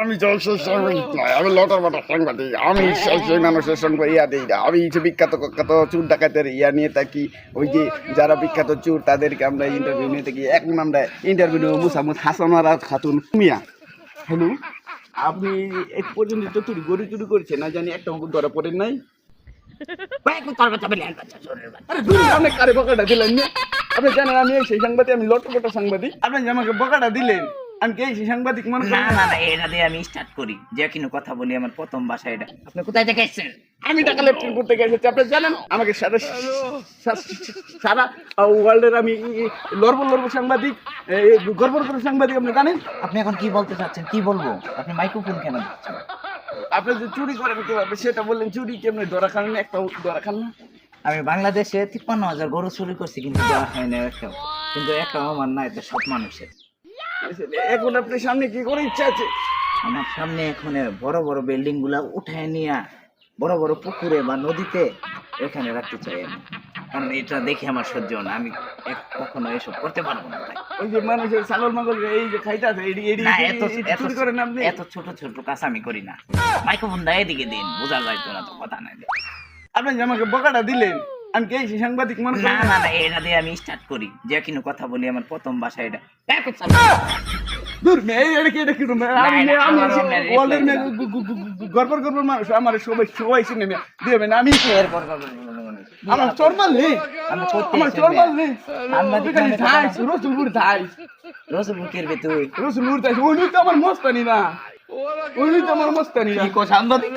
আমি জলসের সাংবাদিক নয়, আমি লটার মাটার সাংবাদিক। আমি সেই মানুষের সঙ্গে ইয়া দিই না। আমি যে বিখ্যাত কুখ্যাত চোর ডাকাতের ইয়া নিয়ে থাকি। ওই যে যারা বিখ্যাত চোর তাদেরকে আমরা ইন্টারভিউ নিয়ে থাকি। এখন আমরা ইন্টারভিউ নেব মুসামুদ হাসানারা খাতুন মিয়া। হ্যালো, আপনি এক পর্যন্ত তো চুরি করেছেন না জানি, একটা ধরা পড়েন নাই। আরে দূর, অনেক কারে বকাটা দিলেন না। আপনি জানেন আমি সেই সাংবাদিক, আমি লটপটা সাংবাদিক। আপনি যে আমাকে বকাটা দিলেন, আমি কি সেই সাংবাদিক মনে না করেন? না না, এটা দিয়ে আমি স্টার্ট করি। যে কিনো কথা বলি, আমার প্রথম ভাষা এটা। আপনি কোথায় থেকে এসেছেন? আমি টাকা লেফটেন করতে গেছি। আপনি জানেন আমাকে সারা ওয়ার্ল্ডের আমি লড়বো সাংবাদিক, গর্ব সাংবাদিক। আপনি জানেন আপনি এখন কি বলতে চাচ্ছেন? কি বলবো? আপনি মাইক্রোফোন কেন দিচ্ছেন? আপনি যে চুরি করেন কিভাবে সেটা বললেন। চুরি কেমনি ধরা খান না? একটা ধরা খান না? আমি বাংলাদেশে 53,000 গরু চুরি করছি, কিন্তু দেওয়া হয় না একটাও। কিন্তু একটাও আমার না, এটা সব মানুষের। এখন আপনার সামনে কি করে ইচ্ছা আছে? আমার সামনে এখন বড় বড় বিল্ডিং গুলা উঠায় নিয়ে বড় বড় পুকুরে বা নদীতে এখানে রাখতে চাই আমি। কারণ এটা দেখে আমার সহ্য হয় না। আমি কখনো এসব করতে পারবো না ভাই। ওই যে মানুষের ছাগল মাগল এই যে খাইতে আছে, না, এত চুরি করেন আপনি? এত ছোট ছোট কাজ আমি করি না। মাইক্রোফোন দেয় এদিকে দিন, বোঝা যায় তো না, তো কথা নাই। আপনি যে আমাকে বকাটা দিলেন, আমি কি সেই সাংবাদিক মনে না করেন? না না, এটা দিয়ে আমি স্টার্ট করি। যে কিনো কথা বলি, আমার প্রথম ভাষা এটা। দূর মেয়ে, এটা কি আমি না, আমি আমারও মেয়ে ওয়ার্ল্ডের reply মেয়ে গর্ব মানুষ। আমার সবাই চিনে মেয়ে দিবেন। আমি এরপর আমার চরমাল নেই, আমার চরমাল নেই। রসুলপুর থাই, রসুলপুরের তুই রসুলপুর থাই। ওই তো আমার মস্তানি না, ওই তো আমার মস্তানি না। সাংবাদিক